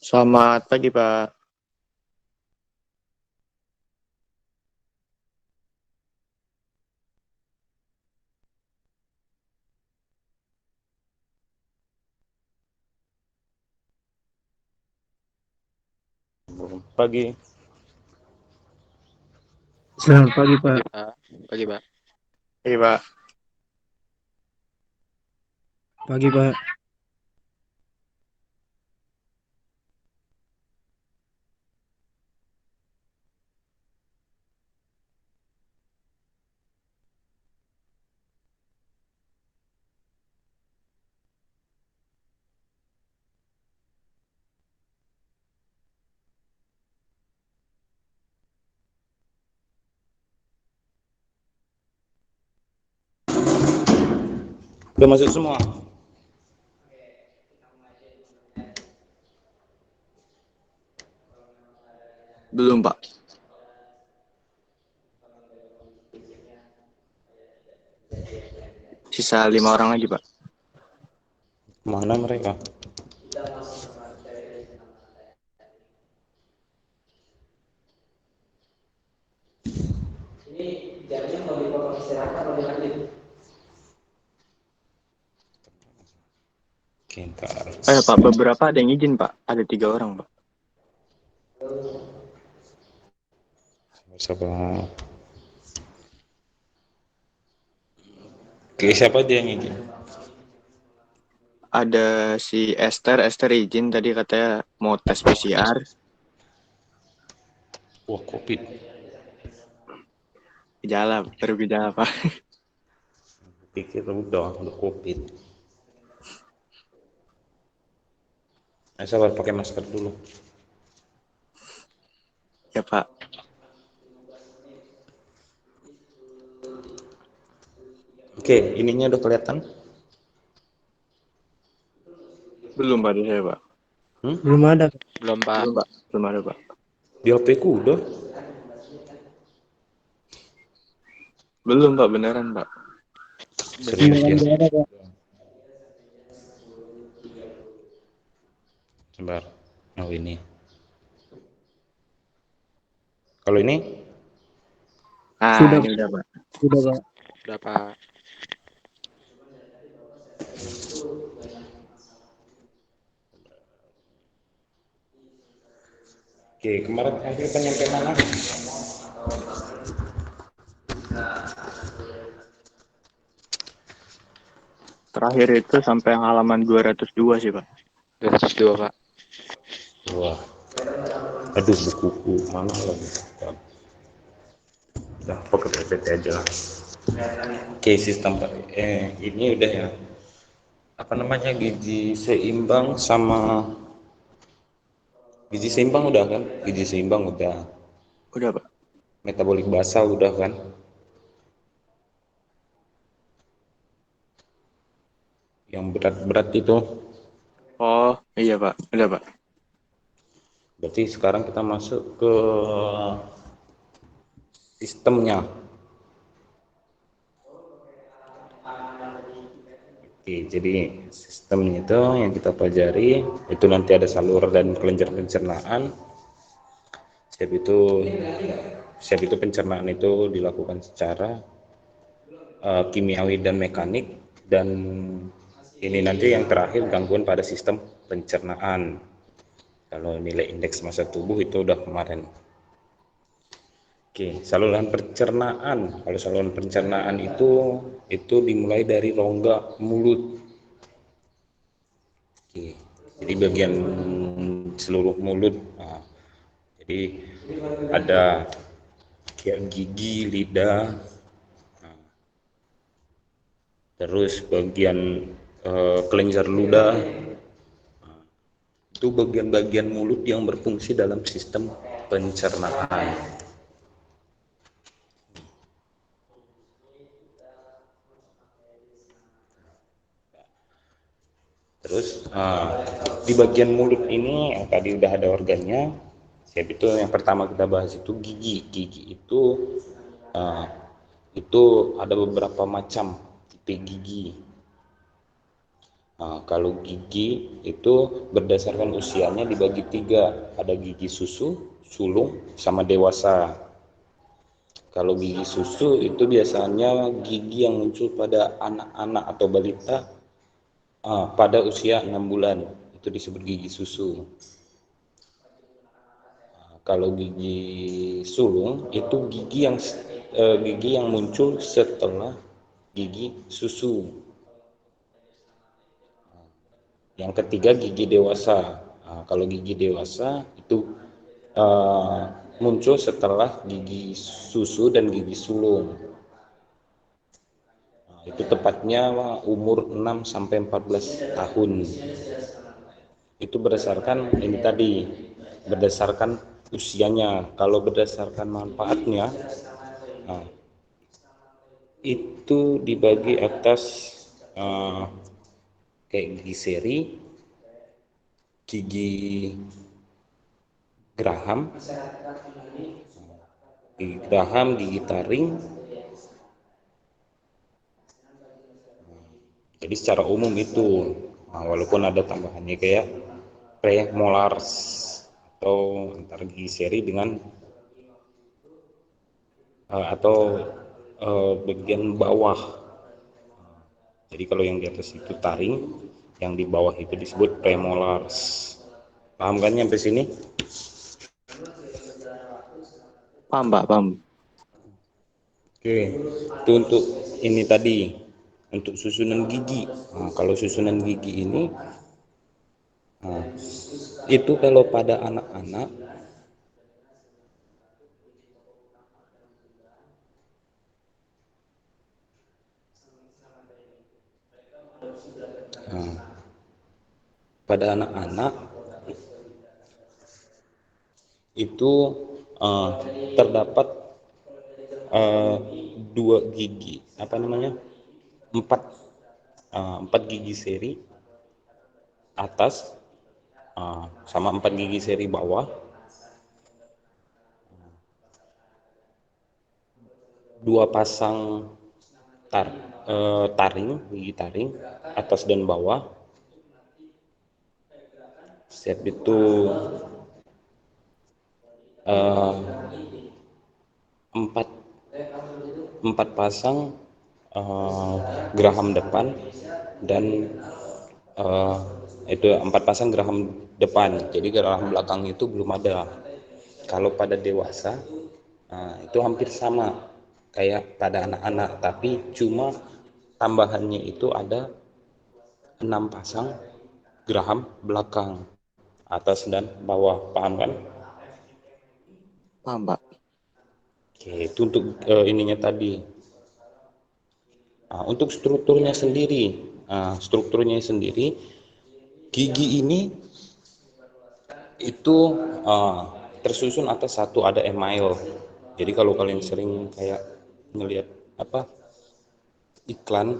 Selamat pagi, Pak. Pagi. Selamat pagi, Pak. Pagi, Pak. Iya, Pak. Pagi, Pak. Udah masuk semua? Belum, Pak. Sisa 5 orang lagi, Pak. Mana mereka? Kintar. Pak, beberapa ada yang izin, Pak. Ada 3 orang, Pak. Sabar. Oke, siapa dia yang izin? Ada si Esther izin tadi katanya mau tes PCR. Wah, COVID. Baru gejala, Pak. Pikir udah COVID. Sabar, pakai masker dulu. Ya, Pak. Oke, ininya udah kelihatan? Belum, Pak, di saya, Pak. Belum ada, Pak. Belum, Pak. Belum, Pak. Belum ada, Pak. Di HP ku udah. Belum, Pak. Beneran, Pak. Serius Beneran ya? nggak ada, Pak. Sabar. Oh, ini. Kalau ini? Ah, Sudah, ini udah, Pak. sudah, Pak. Udah, Pak. Oke, kemarin akhir penyampai mana? Terakhir itu sampai halaman 202 sih, Pak. 202, Pak. Wah, aduh bukuku mana lagi? Udah pakai PPT aja lah. Oke, sistem ini udah ya. Apa namanya, gizi seimbang sama gizi seimbang udah kan? Gizi seimbang udah. Udah, Pak. Metabolik basal udah kan? Yang berat-berat itu. Oh, iya, Pak. Udah, Pak. Berarti sekarang kita masuk ke sistemnya. Oke, jadi sistemnya itu yang kita pelajari itu nanti ada saluran dan kelenjar pencernaan. Setiap itu pencernaan itu dilakukan secara kimiawi dan mekanik, dan ini nanti yang terakhir gangguan pada sistem pencernaan. Kalau nilai indeks massa tubuh itu udah kemarin. Oke, saluran pencernaan. Kalau saluran pencernaan itu dimulai dari rongga mulut. Oke, jadi bagian seluruh mulut. Nah, jadi ada kayak gigi, lidah, terus bagian kelenjar ludah. Itu bagian-bagian mulut yang berfungsi dalam sistem pencernaan. Terus di bagian mulut ini yang tadi udah ada organnya. Siap, itu yang pertama kita bahas itu gigi. Gigi uh, itu ada beberapa macam tipe gigi. Kalau gigi itu berdasarkan usianya dibagi 3, ada gigi susu, sulung, sama dewasa. Kalau gigi susu itu biasanya gigi yang muncul pada anak-anak atau balita pada usia 6 bulan, itu disebut gigi susu. Kalau gigi sulung itu gigi yang muncul setelah gigi susu. Yang ketiga gigi dewasa. Kalau gigi dewasa itu muncul setelah gigi susu dan gigi sulung. Itu tepatnya umur 6 sampai 14 tahun. Itu berdasarkan ini tadi, berdasarkan usianya. Kalau berdasarkan manfaatnya, itu dibagi atas kayak gigi seri, gigi geraham, gigi taring. Jadi secara umum itu, walaupun ada tambahannya kayak premolars atau antara gigi seri dengan atau bagian bawah. Jadi kalau yang di atas itu taring, yang di bawah itu disebut premolars. Paham kan nyampe sini? Paham, Pak, paham. Oke, itu untuk ini tadi, untuk susunan gigi. Kalau susunan gigi ini, itu kalau pada anak-anak, itu terdapat 4 gigi seri atas sama 4 gigi seri bawah, 2 pasang gigi taring atas dan bawah. Setiap itu 4 pasang geraham depan dan itu 4 pasang geraham depan. Jadi geraham belakang itu belum ada. Kalau pada dewasa itu hampir sama kayak pada anak-anak, tapi cuma tambahannya itu ada 6 pasang geraham belakang, atas dan bawah. Paham kan? Paham, Pak. Oke, itu untuk ininya tadi. Untuk strukturnya sendiri, gigi ini itu tersusun atas satu ada email. Jadi kalau kalian sering kayak ngelihat iklan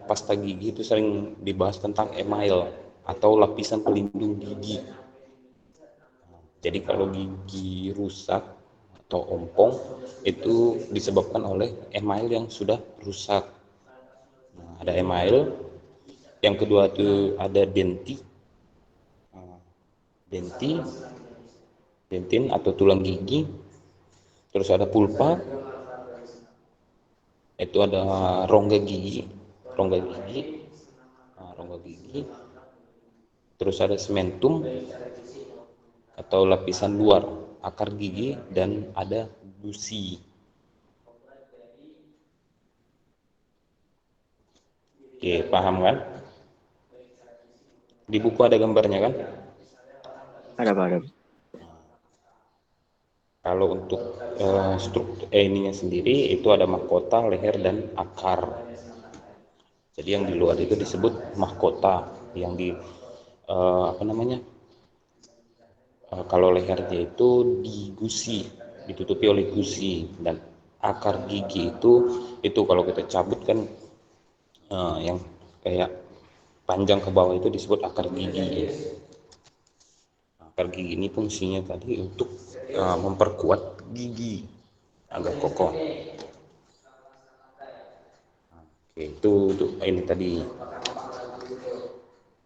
pasta gigi itu sering dibahas tentang email atau lapisan pelindung gigi. Jadi kalau gigi rusak atau ompong itu disebabkan oleh email yang sudah rusak. Ada email. Yang kedua itu ada dentin atau tulang gigi. Terus ada pulpa, itu ada rongga gigi. Terus ada sementum atau lapisan luar akar gigi, dan ada gusi. Oke, paham kan? Di buku ada gambarnya kan? Ada, Pak, ada. Kalau untuk struktur ininya sendiri itu ada mahkota, leher, dan akar. Jadi yang di luar itu disebut mahkota, yang di kalau lehernya itu ditutupi oleh gusi, dan akar gigi itu kalau kita cabut kan yang kayak panjang ke bawah itu disebut akar gigi. Akar gigi ini fungsinya tadi untuk memperkuat gigi agar kokoh. Oke, itu untuk ini tadi.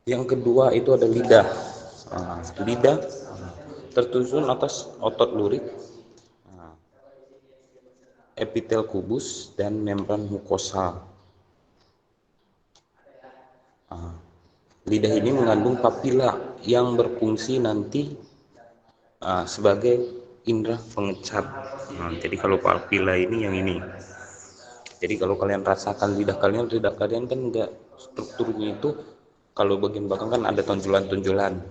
Yang kedua itu ada lidah. Lidah tersusun atas otot lurik, epitel kubus, dan membran mukosa. Lidah ini mengandung papila yang berfungsi nanti sebagai indera pengecat. Jadi kalau papila ini yang ini. Jadi kalau kalian rasakan lidah kalian kan enggak, strukturnya itu kalau bagian belakang kan ada tonjolan-tonjolan.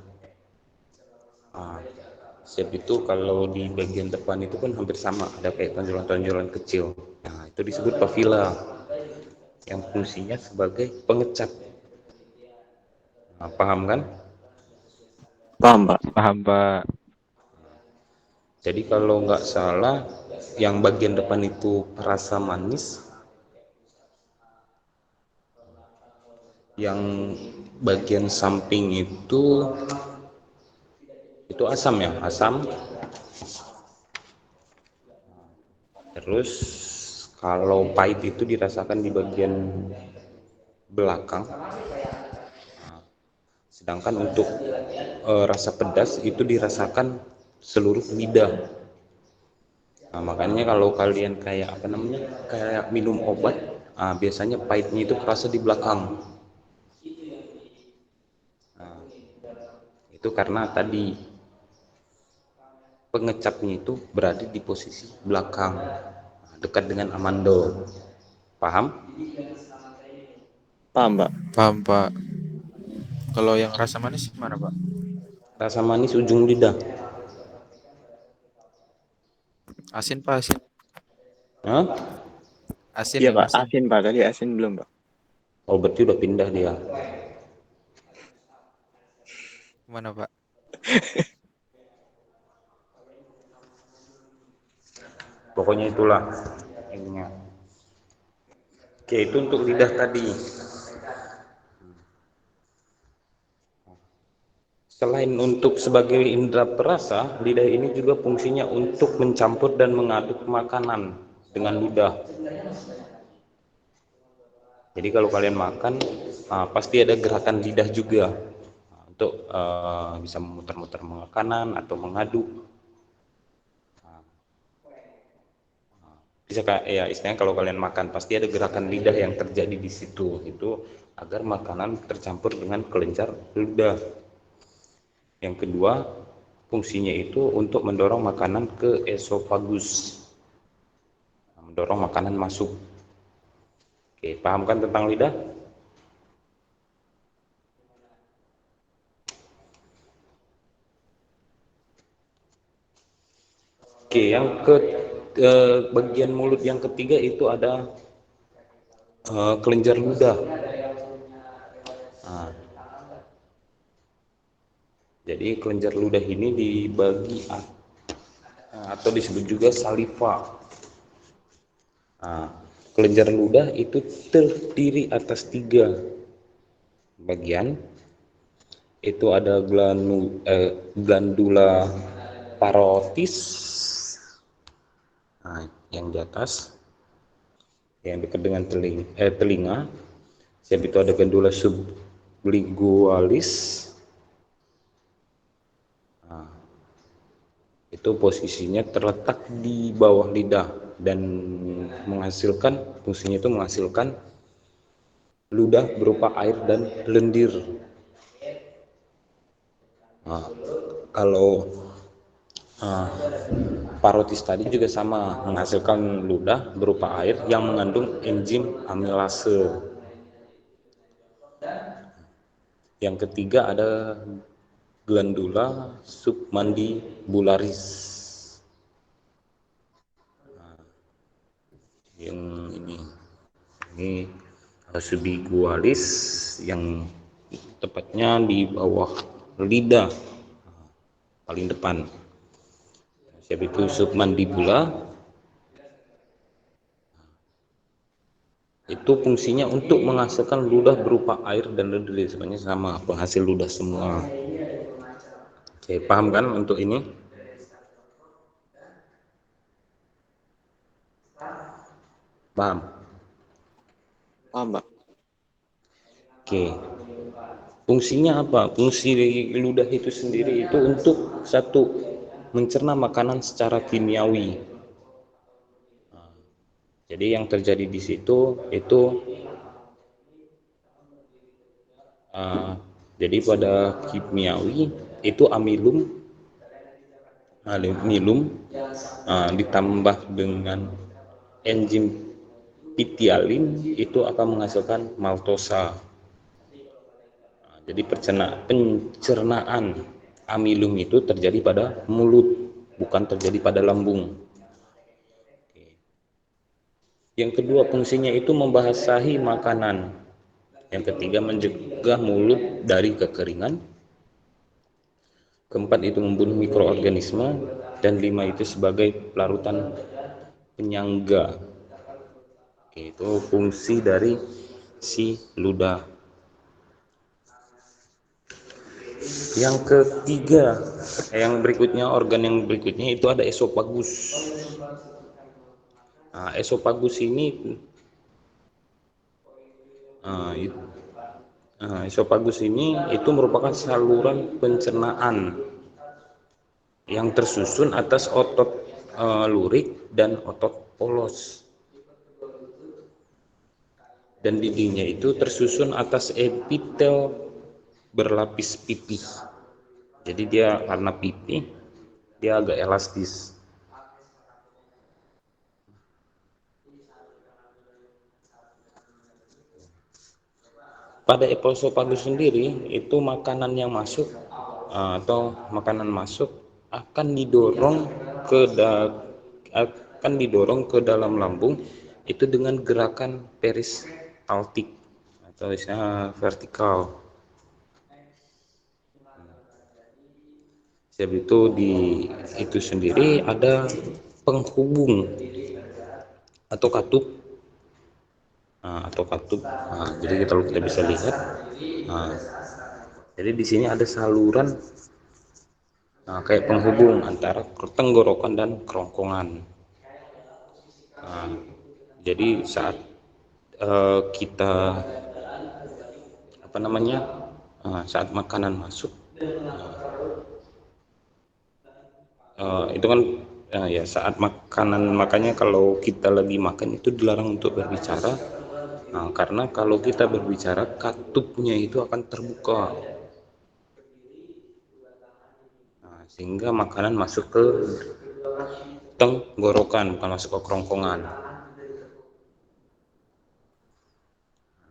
Siap itu kalau di bagian depan itu kan hampir sama, ada kayak tonjolan-tonjolan kecil. Nah, itu disebut papila yang fungsinya sebagai pengecat. Paham kan? Paham, Pak. Paham, Pak. Jadi kalau nggak salah, yang bagian depan itu rasa manis, yang bagian samping itu asam ya, asam. Terus kalau pahit itu dirasakan di bagian belakang. Sedangkan untuk rasa pedas itu dirasakan seluruh lidah. Nah, makanya kalau kalian kayak kayak minum obat, biasanya pahitnya itu terasa di belakang. Nah, itu karena tadi pengecapnya itu berada di posisi belakang, dekat dengan amandel. Paham? Paham, Pak. Paham, Pak. Kalau yang rasa manis gimana, Pak? Rasa manis ujung lidah. Asin, Pak, asin. Hah? Asin Iya, yang Pak. asin. Asin, Pak. Tadi asin belum, Pak? Oh, berarti udah pindah dia. Gimana, Pak? Pokoknya itulah ininya. Oke, itu untuk lidah tadi. Selain untuk sebagai indera perasa, lidah ini juga fungsinya untuk mencampur dan mengaduk makanan dengan ludah. Jadi kalau kalian makan, pasti ada gerakan lidah juga untuk bisa memutar-mutar makanan atau mengaduk. Bisa kayak ya istilahnya kalau kalian makan pasti ada gerakan lidah yang terjadi di situ itu agar makanan tercampur dengan kelenjar ludah. Yang kedua, fungsinya itu untuk mendorong makanan ke esofagus, mendorong makanan masuk. Oke, paham kan tentang lidah? Oke, yang bagian mulut yang ketiga itu ada kelenjar ludah. Nah, jadi kelenjar ludah ini dibagi atau disebut juga saliva. Nah, kelenjar ludah itu terdiri atas 3 bagian. Itu ada glandula parotis, yang di atas, yang dekat dengan telinga. Siap itu ada glandula sublingualis. Itu posisinya terletak di bawah lidah dan fungsinya itu menghasilkan ludah berupa air dan lendir. Kalau parotis tadi juga sama, menghasilkan ludah berupa air yang mengandung enzim amilase. Yang ketiga ada glandula submandibularis. Yang ini sublingualis yang tepatnya di bawah lidah paling depan. Siap itu submandibula. Itu fungsinya untuk menghasilkan ludah berupa air dan lendir, sebenarnya sama, penghasil ludah semua. Oke, paham kan untuk ini? Paham? Paham, Pak. Oke. Fungsinya apa? Fungsi ludah itu sendiri itu untuk satu, mencerna makanan secara kimiawi. Jadi yang terjadi di situ itu jadi pada kimiawi itu amilum ditambah dengan enzim pitialin itu akan menghasilkan maltosa. Jadi pencernaan amilum itu terjadi pada mulut, bukan terjadi pada lambung. Yang kedua, fungsinya itu membasahi makanan. Yang ketiga, mencegah mulut dari kekeringan. Keempat, itu membunuh mikroorganisme. Dan lima, itu sebagai larutan penyangga. Itu fungsi dari si ludah. Yang ketiga, organ yang berikutnya itu ada esofagus. Esofagus ini itu merupakan saluran pencernaan yang tersusun atas otot lurik dan otot polos. Dan dindingnya itu tersusun atas epitel berlapis pipih. Jadi dia karena pipih, dia agak elastis. Pada esofagus sendiri itu makanan yang masuk atau makanan masuk akan didorong ke dalam lambung itu dengan gerakan peristaltik atau istilah vertikal. Sebab itu sendiri ada penghubung atau katup. Jadi kalau kita bisa lihat, jadi di sini ada saluran kayak penghubung antara tenggorokan dan kerongkongan. Jadi saat kita saat makanan masuk, itu kan saat makanan, makanya kalau kita lagi makan itu dilarang untuk berbicara. Karena kalau kita berbicara, katupnya itu akan terbuka, sehingga makanan masuk ke tenggorokan, bukan masuk ke kerongkongan.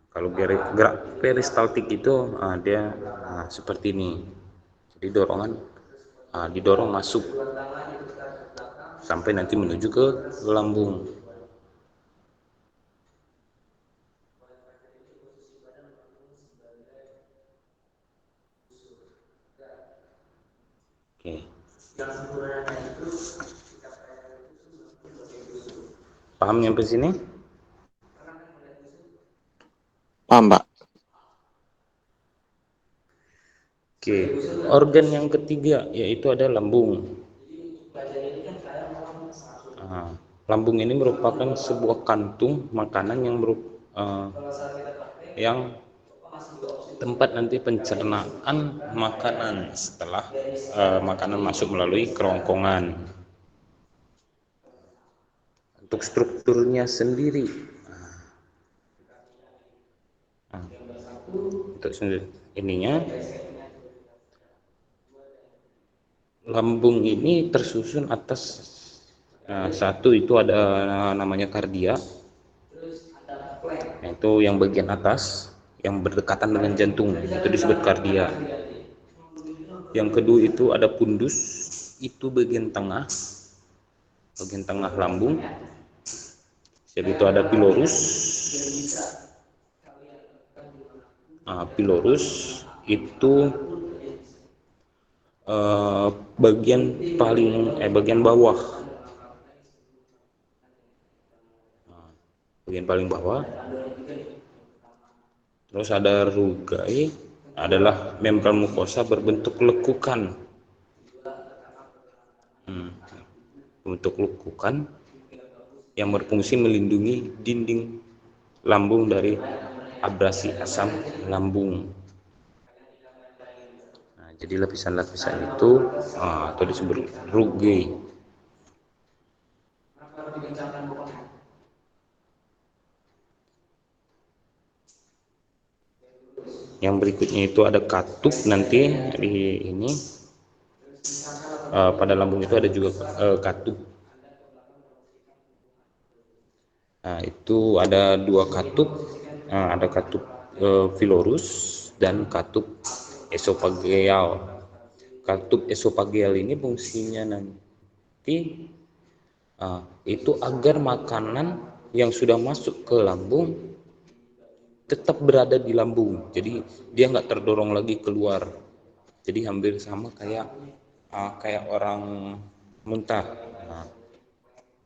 Kalau gerak peristaltik itu dia seperti ini. Jadi didorong masuk sampai nanti menuju ke lambung. Oke. Paham nyampe sini? Paham, Pak. Oke. Organ yang ketiga yaitu ada lambung. Lambung ini merupakan sebuah kantung makanan yang tempat nanti pencernaan makanan setelah makanan masuk melalui kerongkongan. Untuk strukturnya sendiri, lambung ini tersusun atas satu itu ada namanya kardia, yaitu yang bagian atas yang berdekatan dengan jantung, itu disebut kardia. Yang kedua itu ada pundus, itu bagian tengah lambung. Jadi itu ada pilorus. Pilorus itu bagian bawah. Bagian paling bawah. Terus ada rugae, adalah membran mukosa berbentuk lekukan. Bentuk lekukan yang berfungsi melindungi dinding lambung dari abrasi asam lambung. Jadi lapisan-lapisan itu atau disebut rugae. Yang berikutnya itu ada katup, nanti di ini pada lambung itu ada juga katup. Nah, itu ada dua katup, ada katup filorus dan katup esofageal. Katup esofageal ini fungsinya nanti itu agar makanan yang sudah masuk ke lambung tetap berada di lambung, jadi dia nggak terdorong lagi keluar. Jadi hampir sama kayak orang muntah. Nah,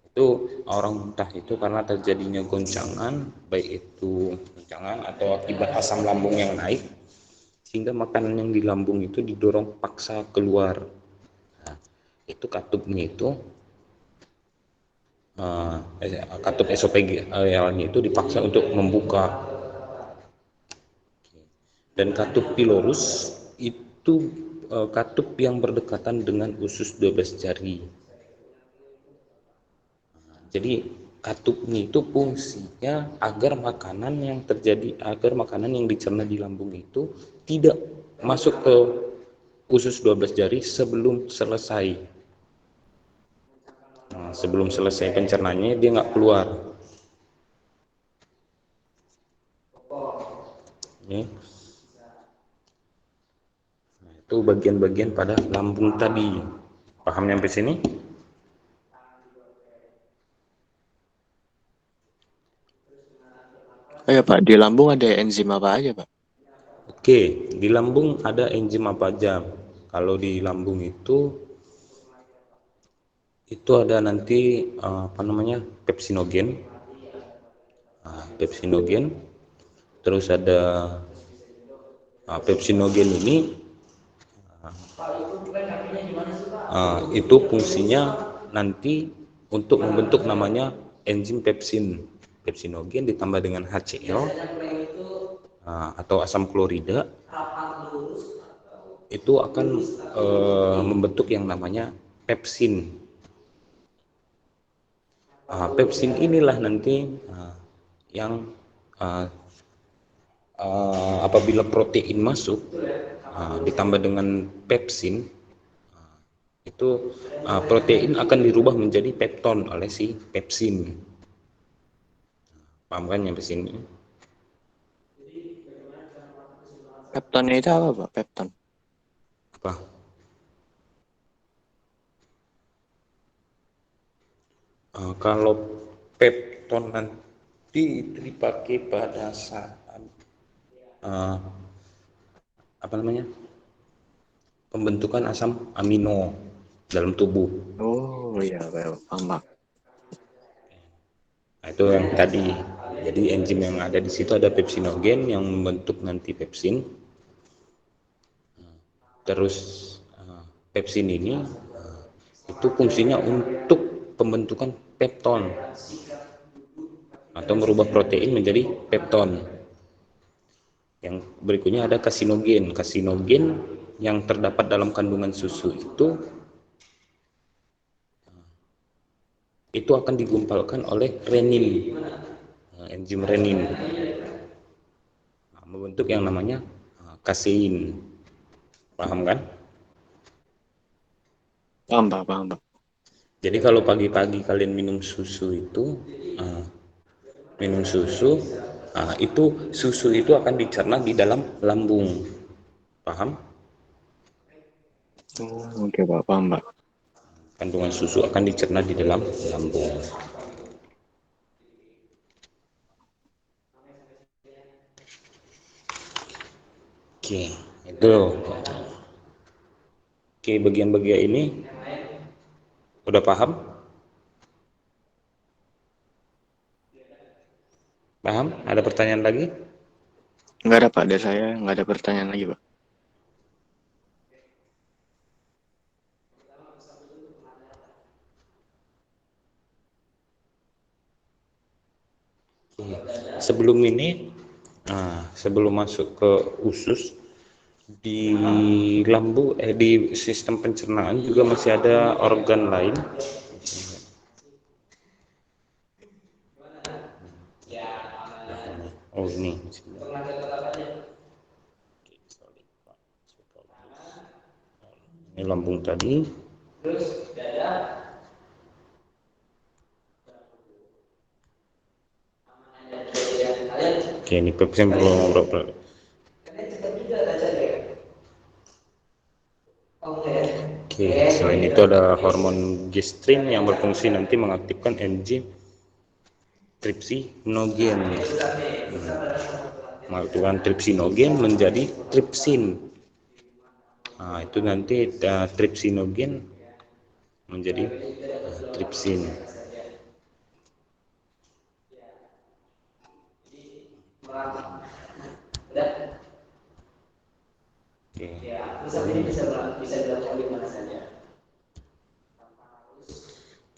itu orang muntah itu karena terjadinya goncangan, baik itu goncangan atau akibat asam lambung yang naik, sehingga makanan yang di lambung itu didorong paksa keluar. Nah, itu katupnya itu katup esofagealnya itu dipaksa untuk membuka. Dan katup pilorus itu katup yang berdekatan dengan usus 12 jari. Jadi katupnya itu fungsinya agar makanan yang dicerna di lambung itu tidak masuk ke usus 12 jari sebelum selesai. Nah, sebelum selesai pencernaannya dia nggak keluar. Ini. Nah, itu bagian-bagian pada lambung tadi. Paham sampai sini? Oh ya Pak, di lambung ada enzim apa aja Pak? Oke, di lambung ada enzim apa aja? Kalau di lambung itu ada nanti pepsinogen, terus ada pepsinogen ini itu fungsinya nanti untuk membentuk namanya enzim pepsin. Pepsinogen ditambah dengan HCl atau asam klorida itu akan membentuk yang namanya pepsin. Pepsin inilah nanti yang apabila protein masuk ditambah dengan pepsin, itu protein akan dirubah menjadi pepton oleh si pepsin. Paham kan sampai sini? Peptonnya itu apa Pak? Pepton. Apa? Kalau pepton nanti itu dipakai pada saat pembentukan asam amino dalam tubuh. Oh iya, paham Pak. Nah, itu yang tadi. Jadi enzim yang ada di situ ada pepsinogen yang membentuk nanti pepsin. Terus pepsin ini itu fungsinya untuk pembentukan pepton atau merubah protein menjadi pepton. Yang berikutnya ada kasinogen. Kasinogen yang terdapat dalam kandungan susu itu akan digumpalkan oleh renin, enzim renin, membentuk yang namanya kasein. Paham kan? Paham Pak. Jadi kalau pagi-pagi kalian minum susu itu susu itu akan dicerna di dalam lambung. Paham? Oke Pak, paham Pak. Kandungan susu akan dicerna di dalam lambung. Oke, itu. Oke, bagian-bagian ini udah paham? Paham? Ada pertanyaan lagi? Enggak ada Pak, dari saya nggak ada pertanyaan lagi Pak. Sebelum ini, sebelum masuk ke usus, Di di sistem pencernaan juga masih ada organ lain. Oh ini. Ini lambung tadi. Oke, ini persen perlu ngobrol. Oke, selain itu ada hormon gestrin yang berfungsi nanti mengaktifkan enzim tripsinogen. Mengaktifkan tripsinogen menjadi tripsin. Nah, itu nanti tripsinogen menjadi tripsin. Oke.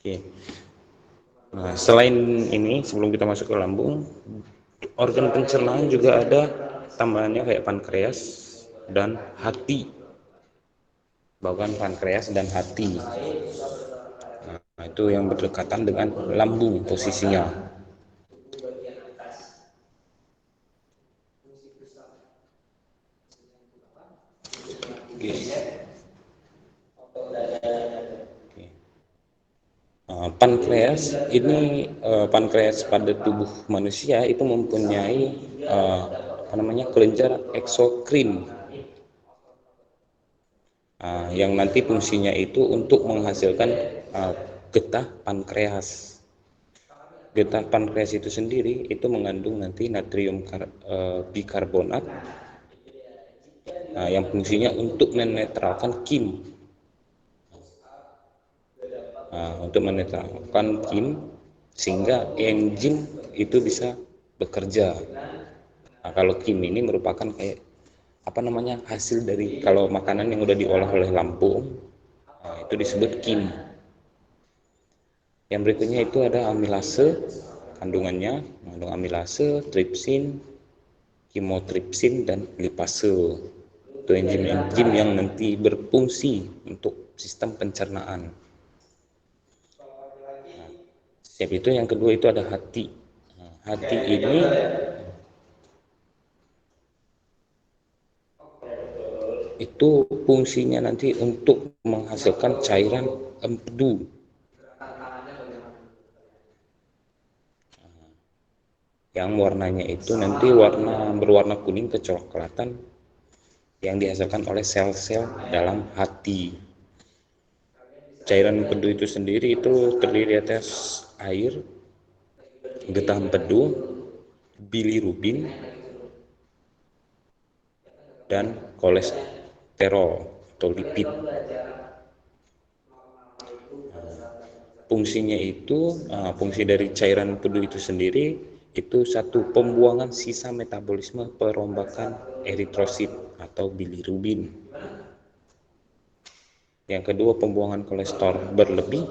Oke. Nah, selain ini, sebelum kita masuk ke lambung, organ pencernaan juga ada tambahannya kayak pankreas dan hati. Bahkan pankreas dan hati. Nah, itu yang berdekatan dengan lambung posisinya. Oke. Pankreas ini pankreas pada tubuh manusia itu mempunyai kelenjar eksokrin yang nanti fungsinya itu untuk menghasilkan getah pankreas. Getah pankreas itu sendiri itu mengandung nanti natrium bikarbonat yang fungsinya untuk menetralkan kim. Untuk menetralkan kim sehingga enzim itu bisa bekerja. Nah, kalau kim ini merupakan kayak hasil dari kalau makanan yang udah diolah oleh lambung, itu disebut kim. Yang berikutnya itu ada amilase, kandungannya mengandung amilase, tripsin, kimotripsin dan lipase. Itu enzim-enzim yang nanti berfungsi untuk sistem pencernaan. Siap itu yang kedua itu ada hati. Hati ini itu fungsinya nanti untuk menghasilkan cairan empedu. Yang warnanya itu nanti berwarna kuning kecoklatan yang dihasilkan oleh sel-sel dalam hati. Cairan empedu itu sendiri itu terdiri atas air, getah empedu, bilirubin, dan kolesterol atau lipid. Fungsinya itu, fungsi dari cairan empedu itu sendiri itu satu, pembuangan sisa metabolisme perombakan eritrosit atau bilirubin. Yang kedua, pembuangan kolesterol berlebih.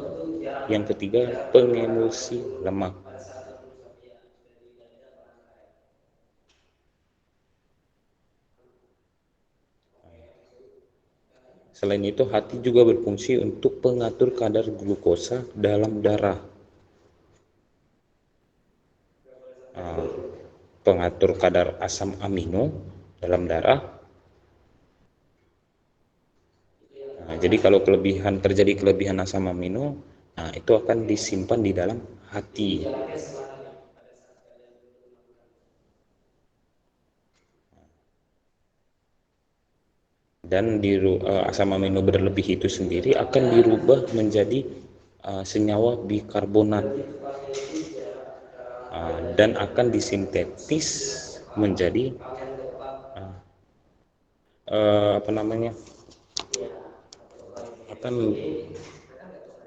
Yang ketiga, pengemulsi lemak. Selain itu, hati juga berfungsi untuk pengatur kadar glukosa dalam darah. Pengatur kadar asam amino dalam darah. Jadi kalau terjadi kelebihan asam amino, itu akan disimpan di dalam hati. Dan asam amino berlebih itu sendiri akan dirubah menjadi senyawa bikarbonat dan akan disintetis menjadi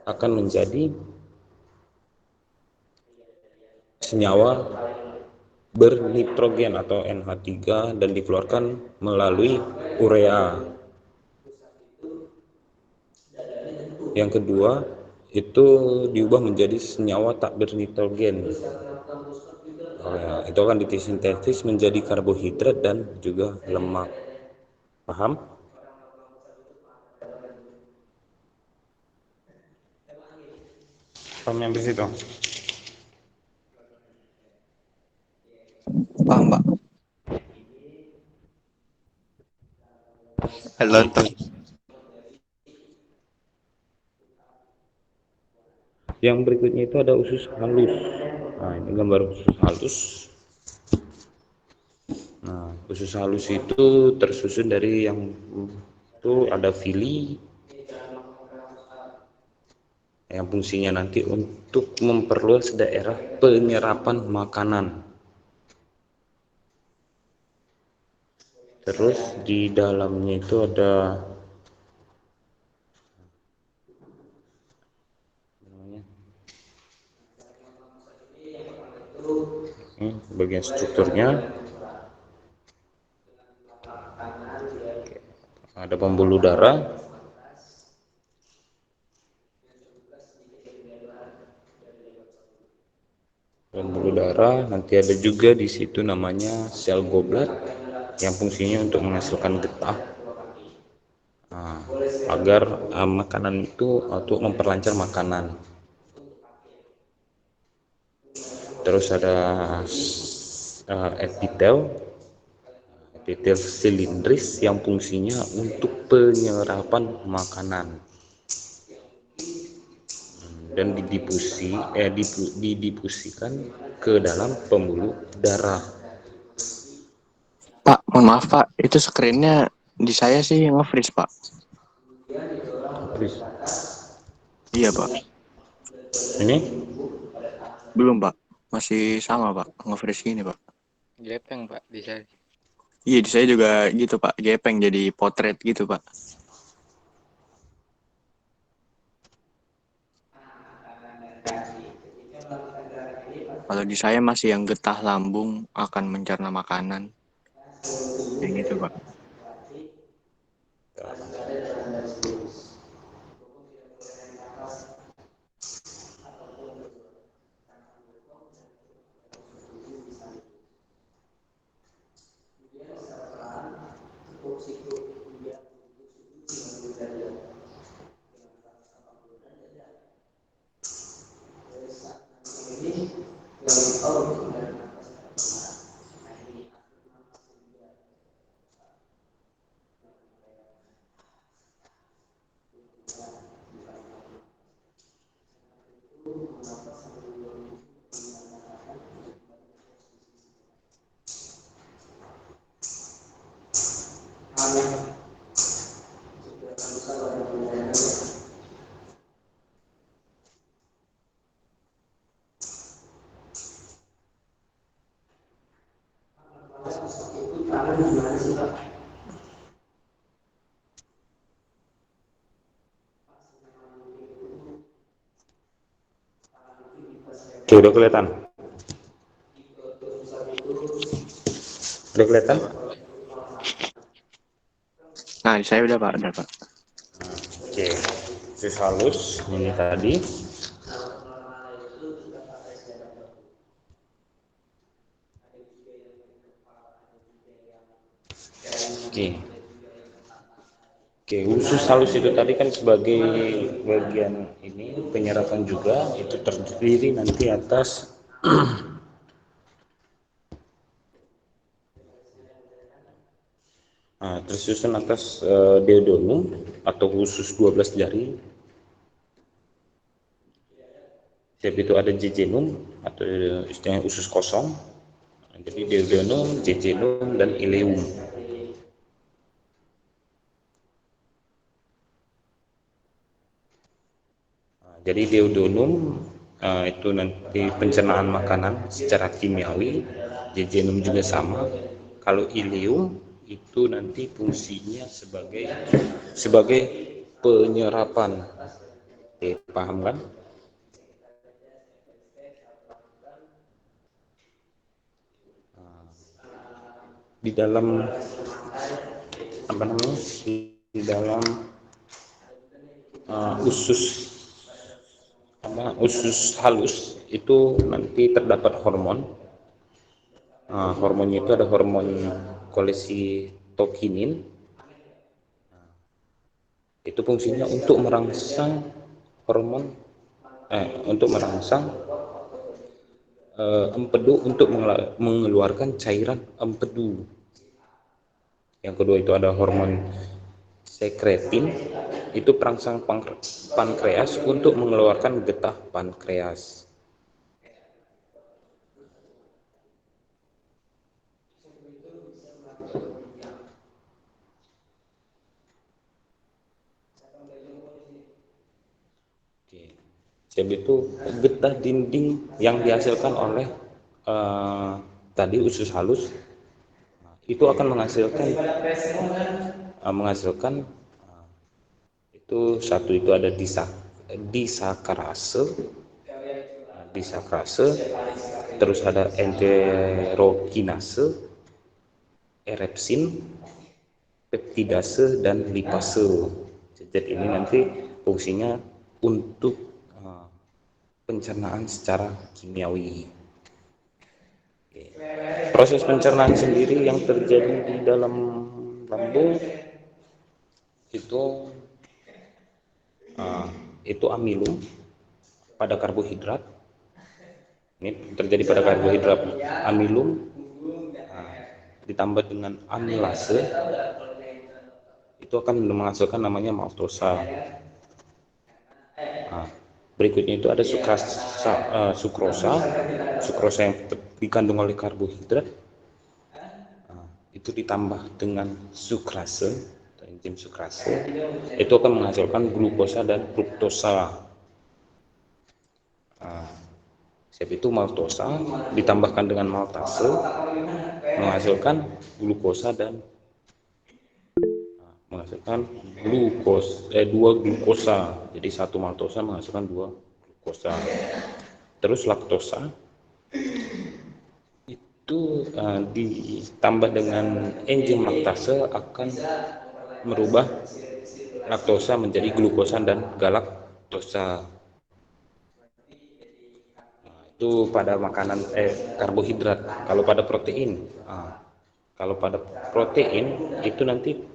akan menjadi senyawa bernitrogen atau NH3 dan dikeluarkan melalui urea. Yang kedua itu diubah menjadi senyawa tak bernitrogen. Itu akan disintetis menjadi karbohidrat dan juga lemak. Paham? Paham yang di situ? Paham, Pak. Halo, Pak. Yang berikutnya itu ada usus halus. Nah, ini gambar usus halus. Nah, usus halus itu tersusun dari yang itu ada villi yang fungsinya nanti untuk memperluas daerah penyerapan makanan. Terus di dalamnya itu ada bagian strukturnya, ada pembuluh darah, nanti ada juga di situ namanya sel goblet yang fungsinya untuk menghasilkan getah, agar makanan itu untuk memperlancar makanan. Terus ada epitel silindris yang fungsinya untuk penyerapan makanan dan didifusikan ke dalam pembuluh darah. Pak, mohon maaf, Pak. Itu screen-nya di saya sih nge-freeze, Pak. Terus Iya, Pak. ini Belum, Pak. Masih sama, Pak. Nge-freeze gini, Pak. Gepeng Pak bisa. Iya, di saya juga gitu, Pak. Gepeng jadi potret gitu, Pak. Kalau di saya masih yang getah lambung akan mencerna makanan. Yang gitu, Pak. udah kelihatan? Udah kelihatan? Nah, di saya udah, Pak. Udah, Pak. Oke, usus halus ini tadi. Oke, usus halus itu tadi kan sebagai bagian ini penyerapan juga, itu terdiri nanti atas tersusun atas duodenum atau usus 12 jari. Siap itu ada jejunum atau istilahnya usus kosong. Jadi duodenum, jejunum, dan ileum. Jadi duodenum itu nanti pencernaan makanan secara kimiawi, jejunum juga sama. Kalau ileum itu nanti fungsinya sebagai penyerapan. Oke, paham kan? Di dalam di dalam usus halus itu nanti terdapat hormon. Hormonnya itu ada hormon kolesitokinin Itu fungsinya untuk merangsang hormon untuk merangsang empedu untuk mengeluarkan cairan empedu. Yang kedua itu ada hormon sekretin, itu perangsang pankreas untuk mengeluarkan getah pankreas. Jadi itu getah dinding yang dihasilkan oleh tadi usus halus itu akan menghasilkan itu satu itu ada disakrase, terus ada enterokinase, erepsin, peptidase, dan lipase. Jadi ini nanti fungsinya untuk pencernaan secara kimiawi. Proses pencernaan sendiri yang terjadi di dalam lambung itu amilum pada karbohidrat. Ini terjadi pada karbohidrat amilum ditambah dengan amilase, itu akan menghasilkan namanya maltosa. Berikutnya itu ada sukrosa yang dikandung oleh karbohidrat, itu ditambah dengan sukrase, enzim sukrase, itu akan menghasilkan glukosa dan fruktosa. Sebab itu maltosa ditambahkan dengan maltase menghasilkan glukosa dan menghasilkan dua glukosa. Jadi satu maltosa menghasilkan dua glukosa. Terus laktosa itu ditambah dengan enzim laktase akan merubah laktosa menjadi glukosa dan galaktosa. Itu pada makanan karbohidrat. Kalau pada protein itu nanti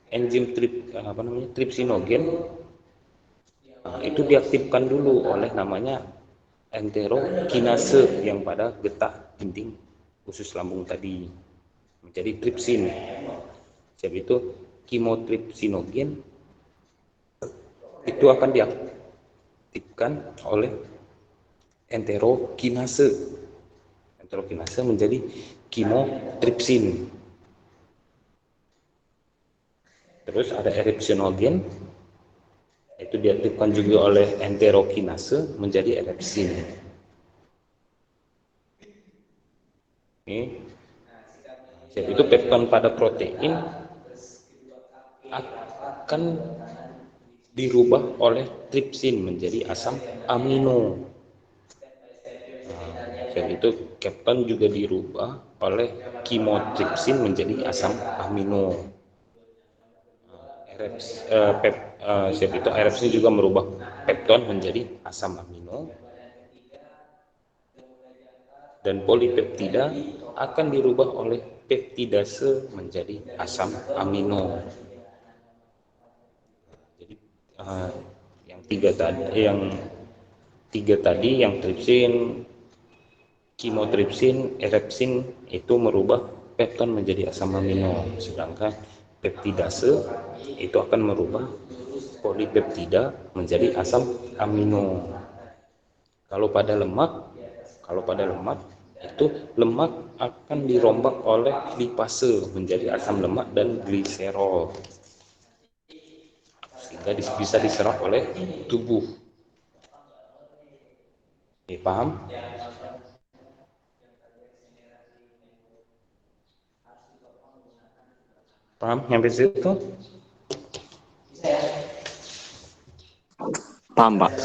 enzim tripsinogen itu diaktifkan dulu oleh namanya enterokinase yang pada getah dinding usus lambung tadi menjadi tripsin. Sebab itu kimotripsinogen itu akan diaktifkan oleh enterokinase menjadi kimotripsin. Terus ada erepsinogen, itu diaktifkan juga oleh enterokinase menjadi erepsin. Ini jadi itu pepton pada protein akan dirubah oleh tripsin menjadi asam amino. Jadi itu pepton juga dirubah oleh kimotripsin menjadi asam amino. Erepsin juga merubah pepton menjadi asam amino, dan polipeptida akan dirubah oleh peptidase menjadi asam amino. Jadi yang tiga tadi yang tripsin, kimotripsin, erepsin itu merubah pepton menjadi asam amino, sedangkan peptidase itu akan merubah polipeptida menjadi asam amino. Kalau pada lemak itu lemak akan dirombak oleh lipase menjadi asam lemak dan gliserol sehingga bisa diserap oleh tubuh. Paham? Paham sampai situ? Paham, Pak.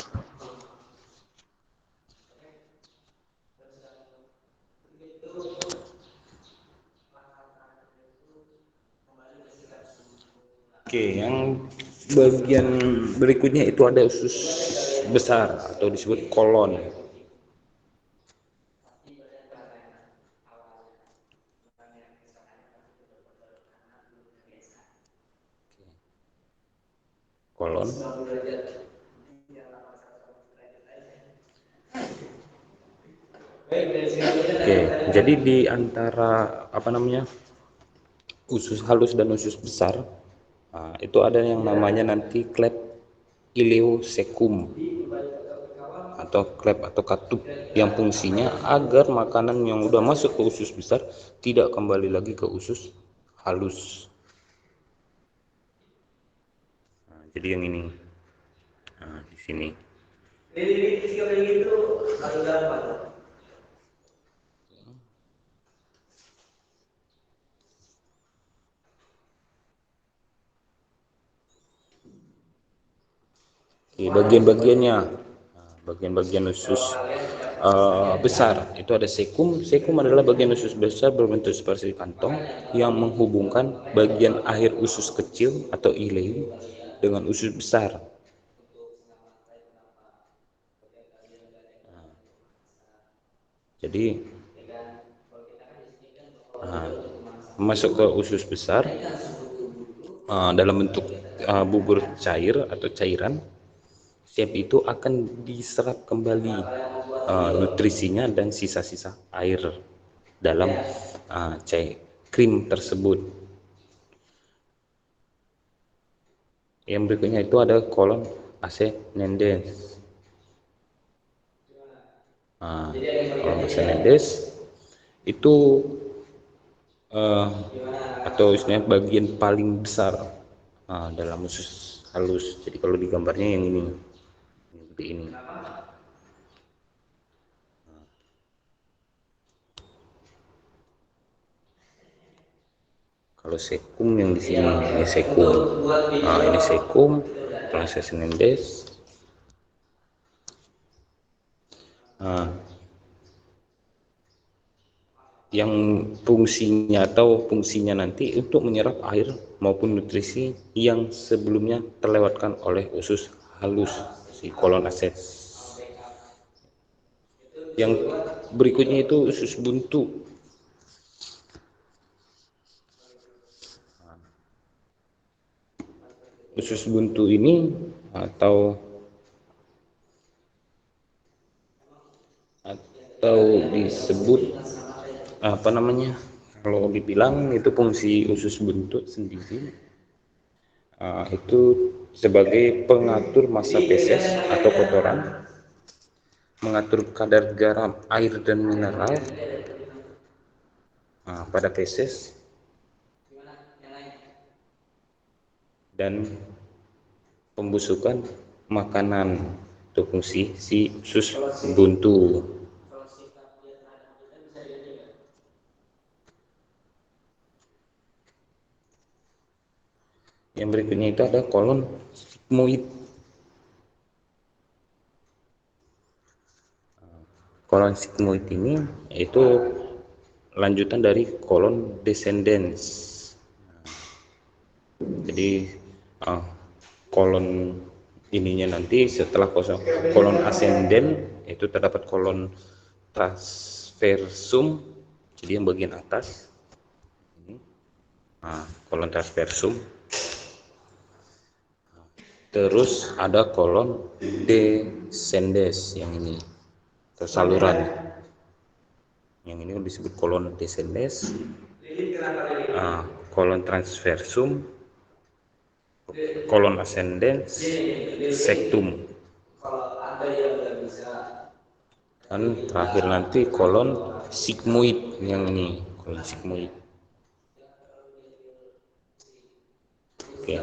Oke, yang bagian berikutnya itu ada usus besar atau disebut kolon. kolon. Oke, jadi di antara usus halus dan usus besar, itu ada yang namanya nanti klep ileocekum atau klep atau katup, yang fungsinya agar makanan yang udah masuk ke usus besar tidak kembali lagi ke usus halus. Jadi yang ini, di sini. Bagian-bagiannya, bagian-bagian usus besar itu ada sekum. Sekum adalah bagian usus besar berbentuk seperti kantong yang menghubungkan bagian akhir usus kecil atau ileum dengan usus besar. Jadi masuk ke usus besar dalam bentuk bubur cair atau cairan. Setiap itu akan diserap kembali nutrisinya dan sisa-sisa air dalam krim tersebut. Yang berikutnya itu ada kolon ascendens. Kolon ascendens itu atau istilahnya bagian paling besar dalam usus halus. Jadi kalau di gambarnya yang ini, seperti ini. Kalau sekum yang di sini, ini sekum. Ini sekum, kolon ascendens. Yang fungsinya nanti untuk menyerap air maupun nutrisi yang sebelumnya terlewatkan oleh usus halus, si kolon ascendens. Yang berikutnya itu usus buntu. Usus buntu ini atau disebut kalau dibilang itu fungsi usus buntu sendiri itu sebagai pengatur massa feses atau kotoran, mengatur kadar garam, air dan mineral pada feses, dan pembusukan makanan. Itu fungsi si usus buntu. Yang berikutnya itu ada kolon sigmoid. Kolon sigmoid ini itu lanjutan dari kolon descendens. Jadi kolon ininya nanti setelah kolon ascenden itu terdapat kolon transversum, jadi yang bagian atas ini, kolon transversum. Terus ada kolon descendens, yang ini saluran, yang ini disebut kolon descendens. Kolon transversum, kolon ascendens, sektum, dan terakhir nanti kolon sigmoid, yang ini kolon sigmoid. Oke.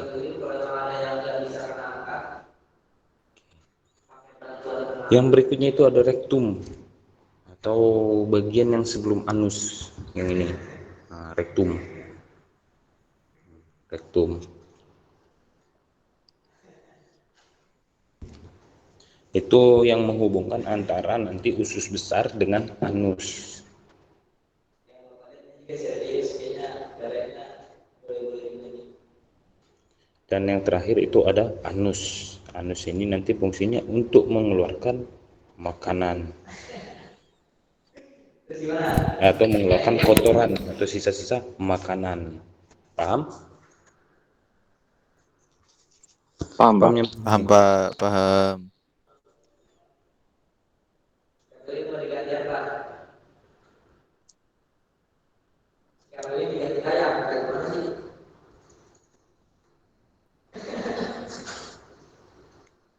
Yang berikutnya itu ada rektum atau bagian yang sebelum anus, yang ini rektum. Itu yang menghubungkan antara nanti usus besar dengan anus. Dan yang terakhir itu ada anus. Anus ini nanti fungsinya untuk mengeluarkan makanan atau mengeluarkan kotoran atau sisa-sisa makanan. Paham? Paham, Pak? Pahamnya Paham, Pak. Paham.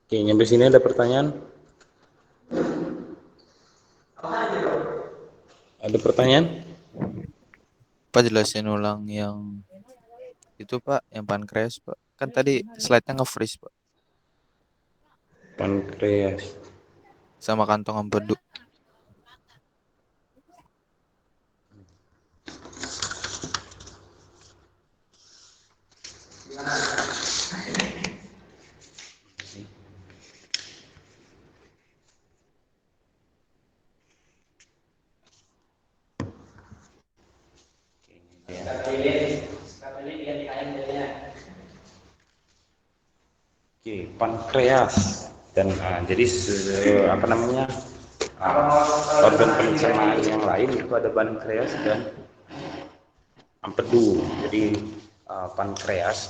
Oke, nyampe sini ada pertanyaan? Ada pertanyaan? Pak jelasin ulang yang itu, Pak, yang pankreas, Pak. Kan tadi slide-nya nge-freeze, Pak. Pankreas. Sama kantong empedu. Oke, pankreas dan jadi apa namanya organ pencernaan yang lain itu ada pankreas dan empedu. Jadi pankreas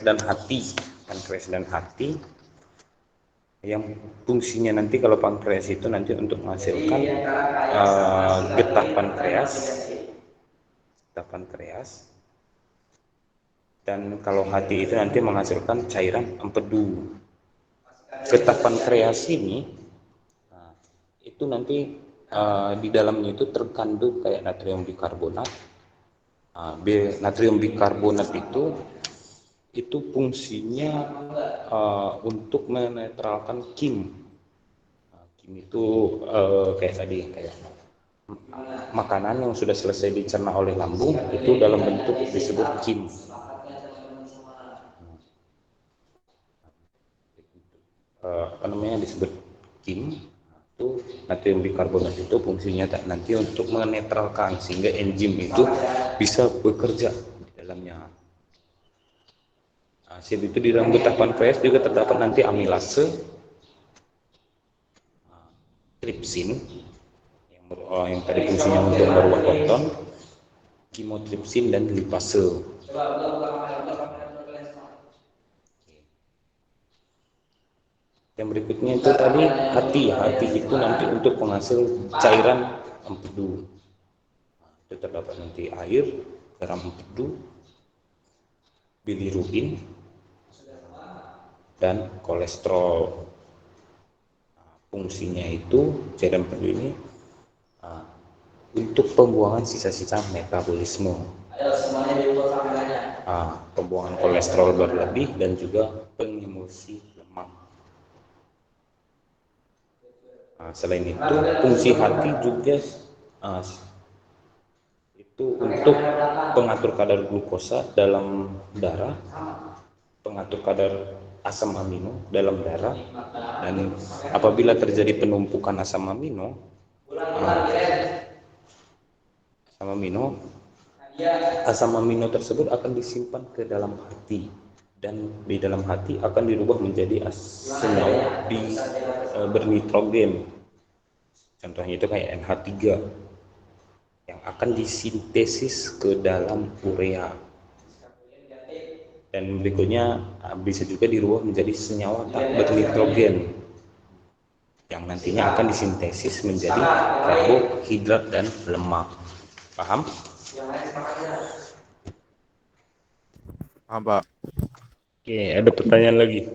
dan hati, yang fungsinya nanti kalau pankreas itu nanti untuk menghasilkan getah pankreas, dan kalau hati itu nanti menghasilkan cairan empedu. Getah pankreas ini itu nanti di dalamnya itu terkandung kayak natrium bikarbonat. Natrium bikarbonat itu fungsinya untuk menetralkan kim. Kim itu kayak makanan yang sudah selesai dicerna oleh lambung itu dalam bentuk disebut kim. Disebut kim. Itu natrium bikarbonat itu fungsinya nanti untuk menetralkan sehingga enzim itu bisa bekerja di dalamnya. Selain itu di dalam getah pankreas juga terdapat nanti amilase, tripsin yang tadi fungsinya untuk merubah koton, kimotripsin dan lipase. Yang berikutnya itu tadi hati itu nanti untuk penghasil cairan empedu. Itu terdapat nanti air, garam empedu, bilirubin, dan kolesterol. Fungsinya itu cairan empedu ini untuk pembuangan sisa-sisa metabolisme, pembuangan kolesterol berlebih dan juga pengemulsi lemak. Selain itu fungsi hati juga itu untuk pengatur kadar glukosa dalam darah, pengatur kadar asam amino dalam darah, dan apabila terjadi penumpukan asam amino tersebut akan disimpan ke dalam hati, dan di dalam hati akan dirubah menjadi senyawa bernitrogen. Contohnya itu kayak NH3 yang akan disintesis ke dalam urea. Dan berikutnya bisa juga dirubah menjadi senyawa tak bernitrogen yang nantinya akan disintesis menjadi karbohidrat dan lemak. Paham? Paham, Pak. Oke, ada pertanyaan lagi?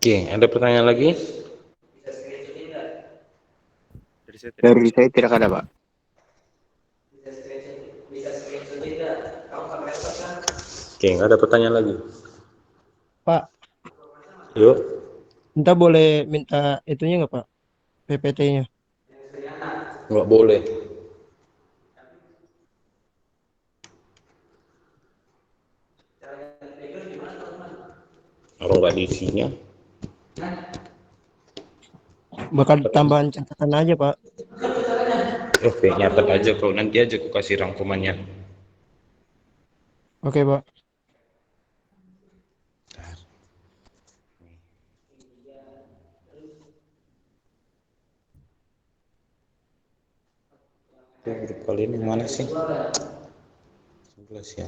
Oke, ada pertanyaan lagi? Dari saya tidak ada, Pak. Oke, nggak ada pertanyaan lagi. Pak, Yuk. entah boleh minta itunya nggak Pak? PPT-nya. Nggak boleh. Kalau nggak diisinya. Bakal tambahan catatan aja Pak. nyatet aja kalau nanti aja aku kasih rangkumannya. Oke, Pak. Grup kalian yang mana sih? 11 ya.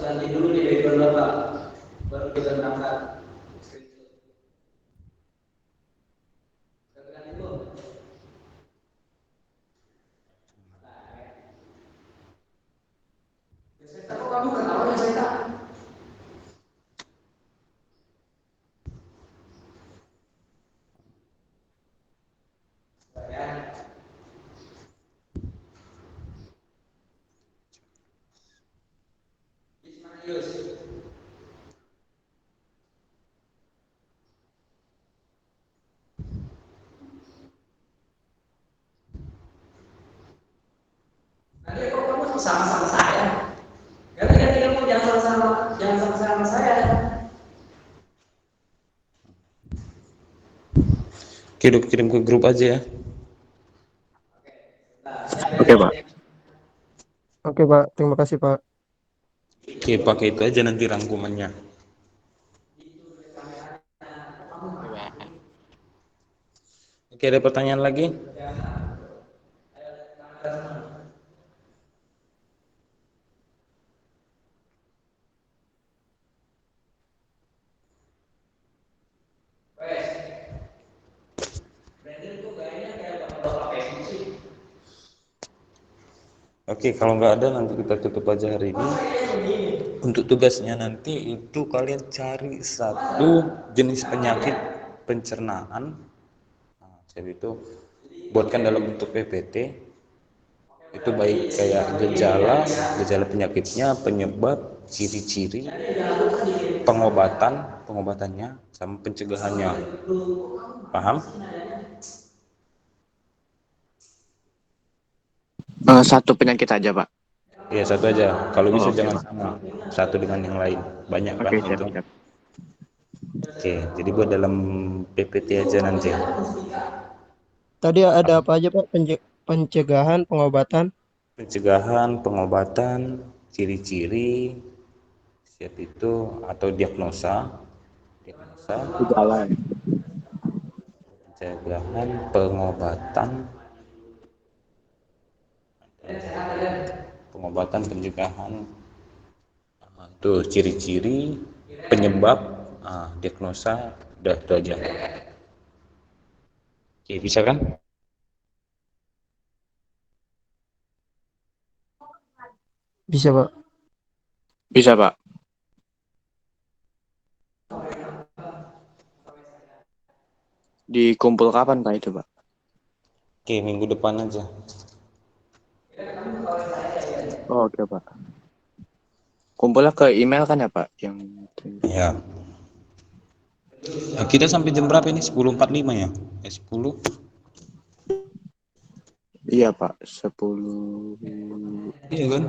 Ganti dulu di background Bapak, baru kita berangkat. Kamu ketawa ya saya. Nanti kok kamu sama-sama saya? Ganti-ganti kamu jangan sama-sama saya. Kirim ke grup aja ya. Oke, Pak. Oke, Pak. Terima kasih, Pak. Oke, pakai itu aja nanti rangkumannya. Pak. Oke, ada pertanyaan lagi? Oke, kalau nggak ada nanti kita tutup aja hari ini. Untuk tugasnya nanti itu kalian cari satu jenis penyakit pencernaan. Nah, jadi itu buatkan dalam bentuk PPT. Itu baik kayak gejala penyakitnya, penyebab, ciri-ciri, pengobatannya, sama pencegahannya. Paham? Satu penyakit aja, Pak. Iya, satu aja. Kalau bisa Oke, jangan Pak. sama satu dengan yang lain. Banyak kan Oke, itu. siap. Oke, jadi buat dalam PPT aja nanti. Tadi ada apa aja, Pak? Pencegahan, pengobatan. Pencegahan, pengobatan, ciri-ciri, siap itu atau diagnosa, Jalan. pencegahan, pencegahan, tuh ciri-ciri, penyebab, diagnosa, udah itu aja. Oke, bisa kan? Bisa, Pak. Bisa, Pak. Dikumpul kapan, Pak, itu, Pak? Oke, minggu depan aja. Oke, Pak. Kumpulnya ke email kan ya, Pak? Ya. Nah, kita sampai jam berapa ini? 10.45 ya? 10? Iya, Pak. 10. Iya kan?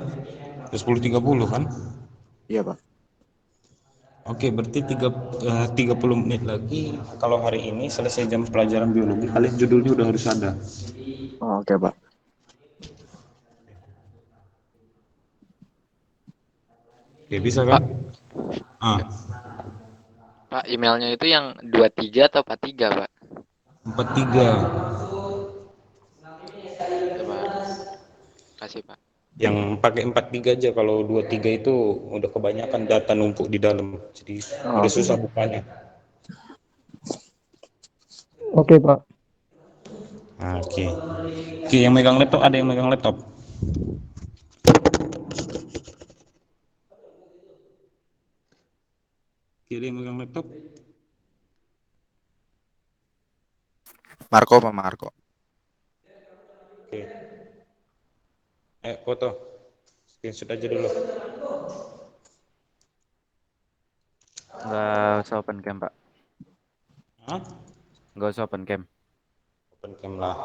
10.30 kan? Iya, Pak. Oke, berarti 30 menit lagi. Kalau hari ini selesai jam pelajaran biologi, kalian judulnya udah harus ada. Oke, Pak. Oke, bisa kan? Pak, emailnya itu yang 23 atau 43, Pak? 43. Oke, Pak. Kasih, Pak. Yang pakai 43 aja. Kalau 23 itu udah kebanyakan data numpuk di dalam. Jadi udah Oke, susah Pak. bukanya. Oke, Pak. Oke. Oke, yang megang laptop, ada yang megang laptop? Tidak yang megang laptop. Marco apa Marco? Oke. Foto. Screenshot aja dulu. Nggak usah open cam, Pak. Hah? Nggak usah open cam. Open cam lah.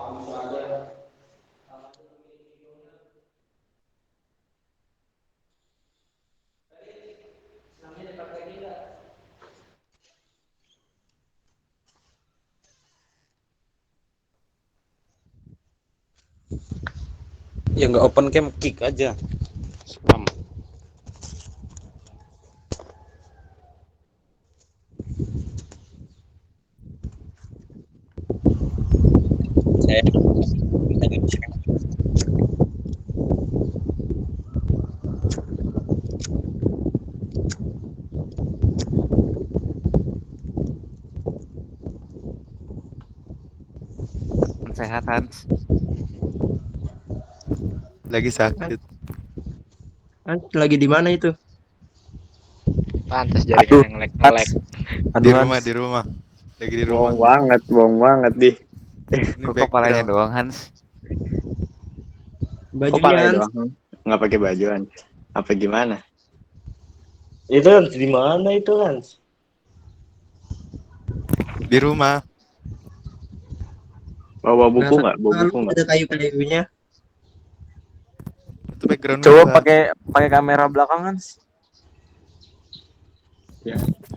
Ya nggak open cam, kick aja. Spam. Saya Sehat, Hans. Lagi sakit. Hans lagi di mana itu? Pantas jaringan yang lag-lag. Di rumah, di rumah. Lagi di rumah. bohong banget di. Ini Kok kepalanya background. doang, Hans? Bajunya Kepalanya Hans. doang. Nggak pakai bajuan. Apa gimana? Itu Hans di mana itu Hans? Di rumah. Bawa buku Nah, nggak? Bawa lalu buku nggak? ada kayu-kayunya. Itu background Coba gua. pakai kamera belakang, Hans.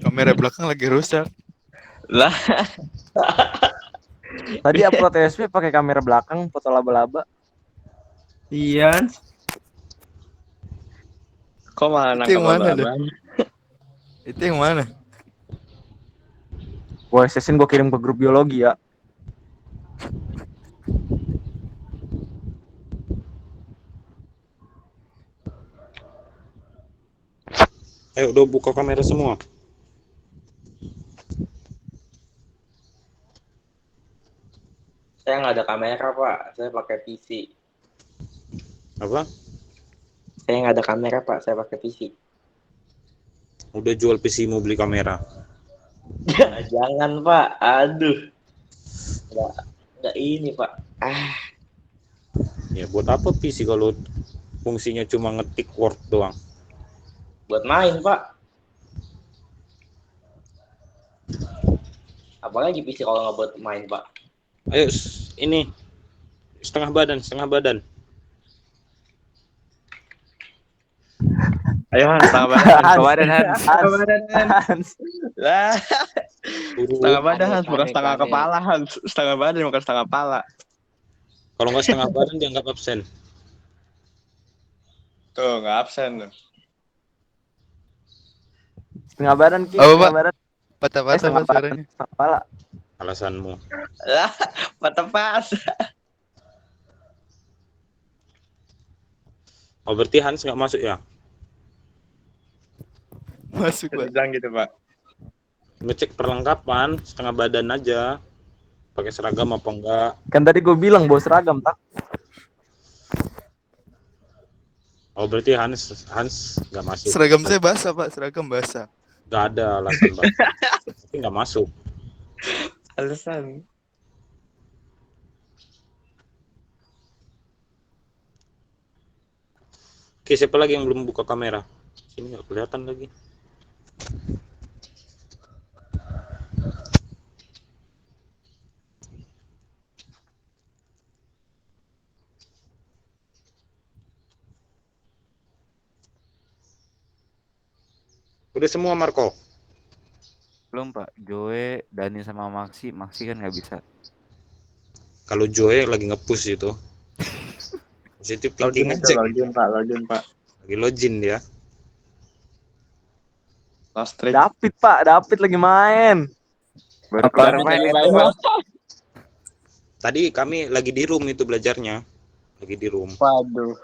Kamera belakang lagi rusak. Lah, Tadi upload TSP pakai kamera belakang, foto laba-laba. Iya, Hans. kok malah Itu yang nangkap mana, abang? Itu yang mana? Gua sesin gua kirim ke grup biologi ya. Udah buka kamera semua. Saya nggak ada kamera Pak, saya pakai PC. Apa? Saya nggak ada kamera Pak, saya pakai PC. Udah jual PC mau beli kamera. Jangan Pak, aduh. Nggak ini Pak. Ya buat apa PC kalau fungsinya cuma ngetik Word doang? Buat main Pak. Apalagi PC kalau nggak buat main Pak. Ayo ini setengah badan. Ayo Hans, setengah badan, Hans. Hans. Lah, setengah badan Hans, bukan Panik, setengah panik. kepala Hans. Setengah badan bukan setengah kepala. Kalau nggak setengah badan dianggap absen. Tuh, nggak absen tuh. Setengah badan, Ki. Apa, Setengah Pak? badan. Patah-patah Setengah Pak badan. suaranya. Setengah kepala. Alasanmu. Lah, patah pas. Oh berarti Hans nggak masuk ya? Masuk, Pak. Bilang gitu, Pak. Ngecek perlengkapan setengah badan aja. Pakai seragam apa enggak? Kan tadi gua bilang bawa seragam, tak? Oh berarti Hans nggak masuk. Seragam saya basah, Pak. Seragam basah. Nggak ada alasan Bang. Tapi nggak masuk. Alasan. Oke, siapa lagi yang belum buka kamera? Sini nggak kelihatan lagi. Udah semua Marco. Belum, Pak. Joe, Dani sama Maxi. Maxi kan nggak bisa. Kalau Joe lagi nge-push itu. Positif thinking aja. Login, Pak. Lagi login dia. Last trade. David, Pak. David lagi main. Baru kelar Apaan main lagi itu, main, Pak. Tadi kami lagi di room itu belajarnya. Lagi di room. Waduh.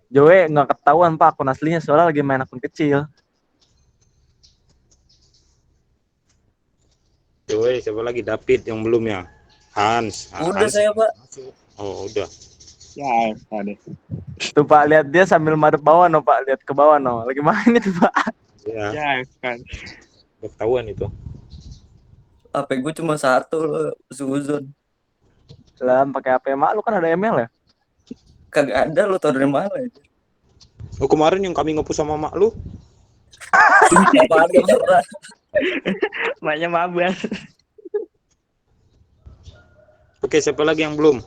Joe nggak ketahuan, Pak. Akun aslinya soalnya lagi main akun kecil. Joe, siapa lagi? David yang belum ya? Hans. Udah Hans. saya Pak. Oh, udah. Ya, ada. Tuh Pak, lihat dia sambil madep bawah no Pak, lihat ke bawah no. Lagi main itu Pak. Ya, Ya, kan. ketahuan itu. HP gue cuma satu loh, Suzon. Lah pakai HP mak lu kan ada email ya? Kagak ada, lo tau dari mana ya? Oh, kemarin yang kami ngepush sama mak lu. Apaan gak pernah. Maknya mabar. Oke, siapa lagi yang belum?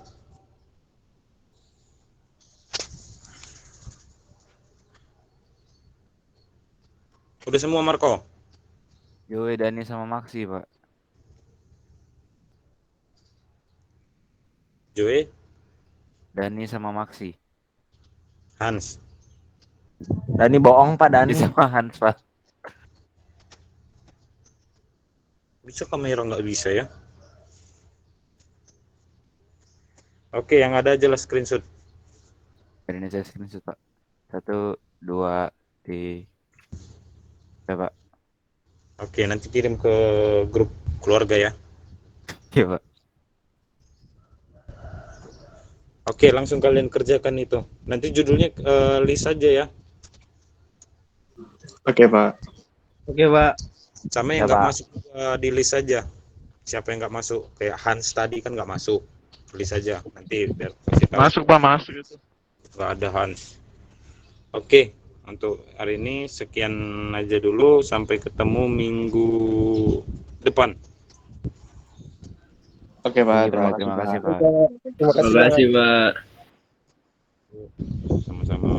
Udah semua Marco? Joe, Dani sama Maxi, Pak. Joe, Dani sama Maxi. Hans. Dani bohong Pak, Dani. Dani sama Hans, Pak. Bisa kamera nggak bisa ya? Oke, yang ada aja lah screenshot. Ini saya screenshot, Pak. 1, 2, 3. Ya, Pak. Oke, nanti kirim ke grup keluarga ya. Iya, Pak. Oke, langsung kalian kerjakan itu. Nanti judulnya list aja ya. Oke, Pak. Oke, Pak. Sama yang Ya, nggak Pak. masuk di list aja. Siapa yang nggak masuk? Kayak Hans tadi kan nggak masuk. List aja. Nanti biar kasih tahu. Masuk, Pak, masuk itu. Nggak ada Hans. Oke, untuk hari ini sekian aja dulu. Sampai ketemu minggu depan. Oke, Pak. Terima kasih, Pak. Terima kasih, Pak. Sama-sama.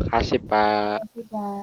Makasih, Pak. Pak.